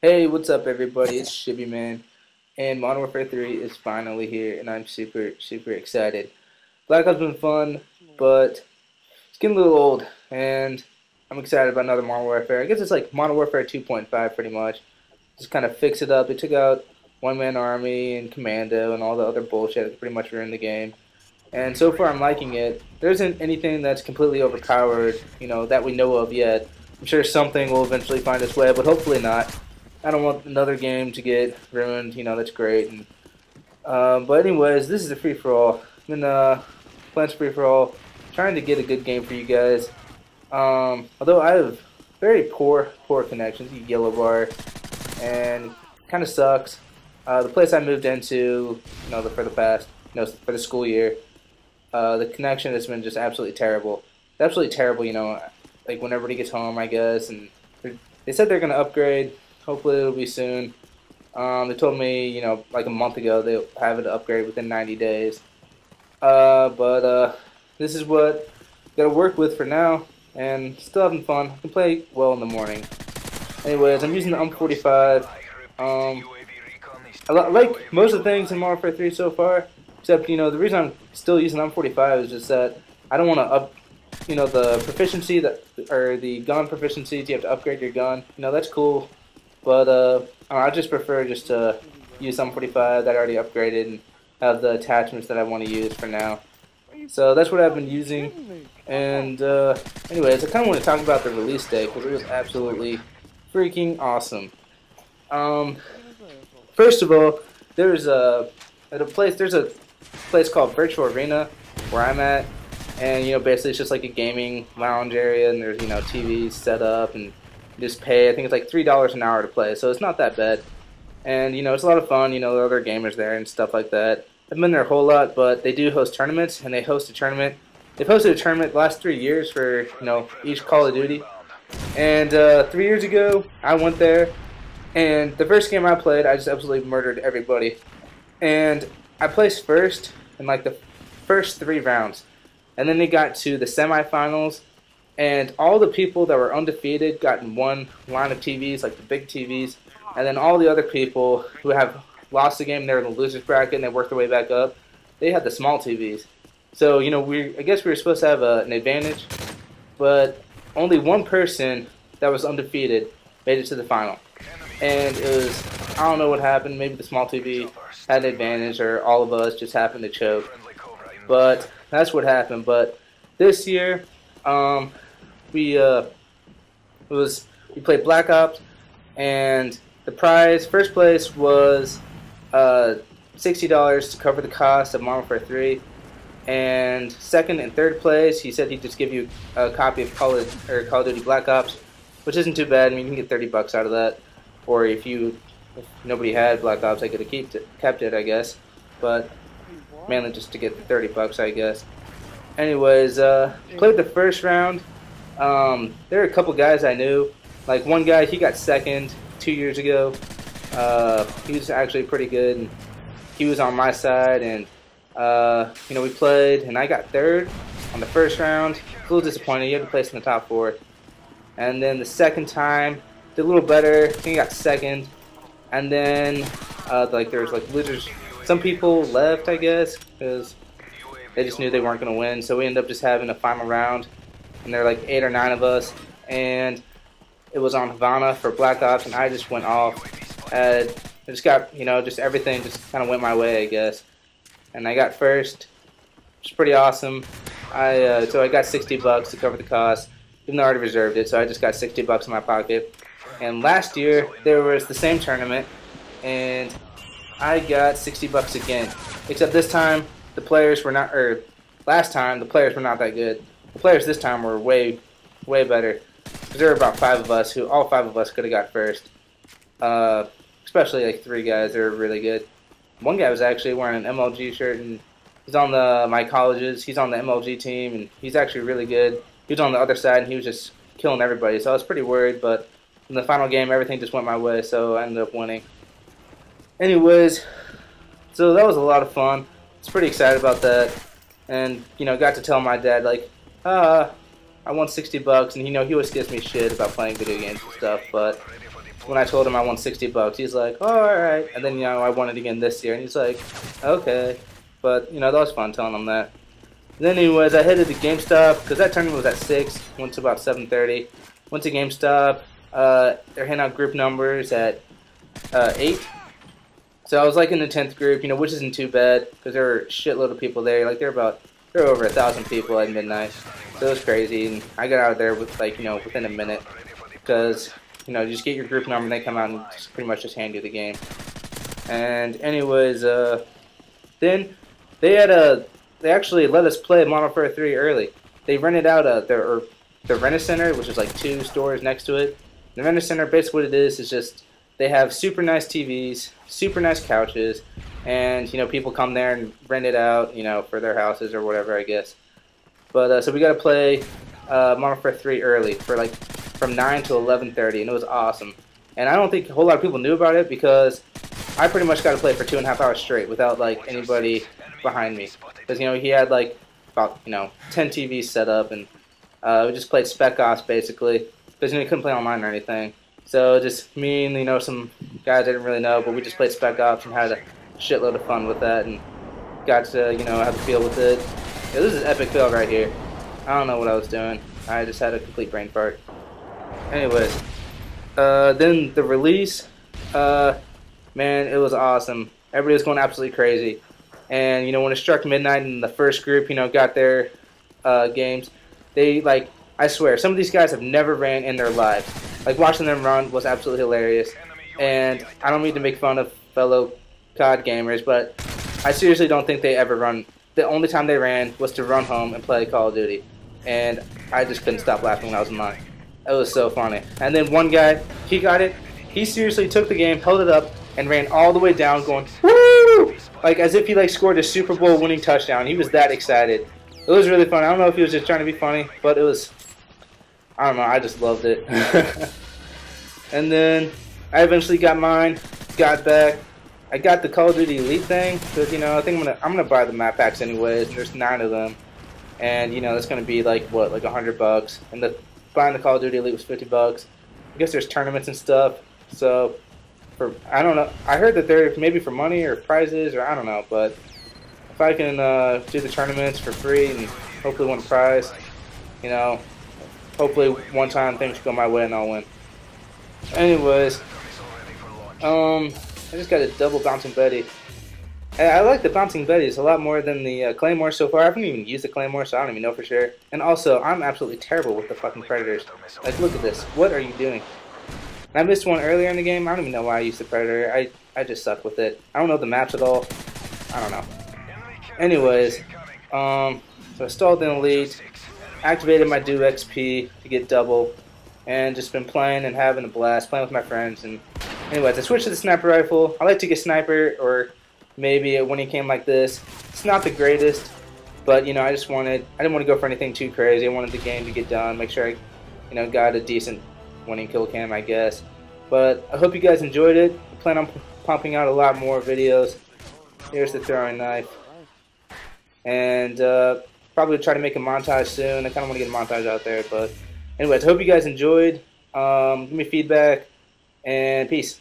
Hey, what's up, everybody? It's SHiBBY Man, and Modern Warfare 3 is finally here, and I'm super excited. Black Ops been fun, but it's getting a little old, and I'm excited about another Modern Warfare. I guess it's like Modern Warfare 2.5 pretty much. Just kind of fix it up. They took out One Man Army and Commando and all the other bullshit that pretty much ruined the game. And so far, I'm liking it. There isn't anything that's completely overpowered, that we know of yet. I'm sure something will eventually find its way, but hopefully not. I don't want another game to get ruined. That's great. But anyways, this is a free for all. I'm in Plants free for all, trying to get a good game for you guys. Although I have very poor connections, yellow bar, and kind of sucks. The place I moved into, for the past, for the school year, the connection has been just absolutely terrible. It's absolutely terrible. Like when everybody gets home, I guess, and they said they're gonna upgrade. Hopefully it'll be soon. They told me, like a month ago, they'll have it upgrade within 90 days. But this is what I gotta work with for now, and still having fun. I can play well in the morning. Anyways, I'm using the UM45. I like most of the things in Modern Warfare 3 so far, except, the reason I'm still using the UM45 is just that I don't want to up, the proficiency, or the gun proficiencies, you have to upgrade your gun. That's cool. But I just prefer just to use some 45 that I already upgraded and have the attachments that I want to use for now. So that's what I've been using. And anyways, I kind of want to talk about the release date because it was absolutely freaking awesome. First of all, there's a place called Virtual Arena where I'm at, and basically it's just like a gaming lounge area, and there's TVs set up and just pay. I think it's like $3 an hour to play, so it's not that bad. And it's a lot of fun. There are other gamers there and stuff like that. I've been there a whole lot, but they do host tournaments, and they host a tournament. They've hosted a tournament the last 3 years for each Call of Duty. And 3 years ago, I went there, and the first game I played, I just absolutely murdered everybody. And I placed first in like the first 3 rounds, and then they got to the semifinals. And all the people that were undefeated got in one line of TVs, like the big TVs, and then all the other people who have lost the game, they're in the losers bracket, and they worked their way back up, they had the small TVs. So, I guess we were supposed to have an advantage, but only one person that was undefeated made it to the final. And it was, I don't know what happened, maybe the small TV had an advantage, or all of us just happened to choke. But that's what happened. But this year, we played Black Ops, and the prize, first place was $60 to cover the cost of Modern Warfare 3, and second and third place, he said he'd just give you a copy of Call of Duty Black Ops, which isn't too bad. I mean, you can get 30 bucks out of that, or if nobody had Black Ops, I could have kept it, I guess, but mainly just to get the 30 bucks, I guess. Anyways, played the first round. There were a couple guys I knew. Like one guy, he got second 2 years ago. He was actually pretty good, and he was on my side. And we played, and I got third on the first round. A little disappointed. You had to place in the top 4. And then the second time, did a little better. I think he got second. And then there was like losers. Some people left, I guess, because they just knew they weren't going to win. So we ended up just having a final round. And there were like 8 or 9 of us, and it was on Havana for Black Ops, and I just went off. I just got, just everything just kind of went my way, I guess. And I got first, which is pretty awesome. So I got 60 bucks to cover the cost, even though I already reserved it, so I just got 60 bucks in my pocket. And last year, there was the same tournament, and I got 60 bucks again. Except this time, the players were not, or last time, the players were not that good. The players this time were way better. Because there were about 5 of us who, all 5 of us could have got first. Especially like 3 guys, they were really good. One guy was actually wearing an MLG shirt, and he's on my college's, he's on the MLG team, and he's actually really good. He was on the other side, and he was just killing everybody, so I was pretty worried, but in the final game, everything just went my way, so I ended up winning. Anyways, so that was a lot of fun. I was pretty excited about that, and, got to tell my dad, like, I won 60 bucks, and he always gives me shit about playing video games and stuff, but when I told him I won $60. He's like, oh, alright. And then, you know, I won it again this year. And he's like, okay. But, you know, that was fun telling him that. Then anyways, I headed to GameStop, because that tournament was at 6, went to about 7:30. Went to GameStop, they're handing out group numbers at 8. So I was like in the 10th group, you know, which isn't too bad, because there were a shitload of people there. Like, there were over 1,000 people at midnight. So it was crazy, and I got out of there with, like, you know, within a minute, because, you know, you just get your group number, and they come out and just pretty much just hand you the game. And anyways, then they actually let us play Modern Warfare 3 early. They rented out the Rent-A-Center, which is like 2 stores next to it. The Rent-A-Center, basically what it is just they have super nice TVs, super nice couches, and, you know, people come there and rent it out, you know, for their houses or whatever, I guess. But so we got to play Modern Warfare 3 early for like from 9 to 11:30, and it was awesome. And I don't think a whole lot of people knew about it because I pretty much got to play for 2.5 hours straight without like anybody behind me, because, you know, he had like about, you know, 10 TVs set up, and we just played Spec Ops basically, because, you know, you couldn't play online or anything. So just me and, you know, some guys I didn't really know, but we just played Spec Ops and had a shitload of fun with that, and got to, you know, have to feel with it. Yeah, this is epic fail right here. I don't know what I was doing. I just had a complete brain fart. Anyways, then the release, man, it was awesome. Everybody was going absolutely crazy. And, you know, when it struck midnight and the first group, you know, got their games, they, like, I swear, some of these guys have never ran in their lives. Like, watching them run was absolutely hilarious. And I don't mean to make fun of fellow COD gamers, but I seriously don't think they ever run. The only time they ran was to run home and play Call of Duty. And I just couldn't stop laughing when I was in line. It was so funny. And then one guy, he got it. He seriously took the game, held it up, and ran all the way down going, woo! Like, as if he, like, scored a Super Bowl winning touchdown. He was that excited. It was really fun. I don't know if he was just trying to be funny, but it was, I don't know, I just loved it. And then I eventually got mine, got back. I got the Call of Duty Elite thing, because, you know, I think I'm gonna buy the map packs anyways, and there's 9 of them. And, you know, that's gonna be like, what, like $100. And buying the Call of Duty Elite was $50. I guess there's tournaments and stuff, so I don't know. I heard that they're maybe for money or prizes, or I don't know, but if I can do the tournaments for free and hopefully win a prize, you know, hopefully one time things go my way and I'll win. Anyways, I just got a double Bouncing Betty. I like the Bouncing Betties a lot more than the Claymore so far. I haven't even used the Claymore, so I don't even know for sure. And also, I'm absolutely terrible with the fucking Predators. Like, look at this. What are you doing? And I missed one earlier in the game. I don't even know why I used the Predator. I just suck with it. I don't know the maps at all. I don't know. Anyways, so I stalled in Elite, activated my Do XP to get double, and just been playing and having a blast, playing with my friends. And anyways, I switched to the sniper rifle. I like to get sniper, or maybe a winning cam like this. It's not the greatest, but, you know, I didn't want to go for anything too crazy. I wanted the game to get done, make sure I, you know, got a decent winning kill cam, I guess. But I hope you guys enjoyed it. I plan on pumping out a lot more videos. Here's the throwing knife. And probably try to make a montage soon. I kind of want to get a montage out there. But anyways, I hope you guys enjoyed. Give me feedback. And peace.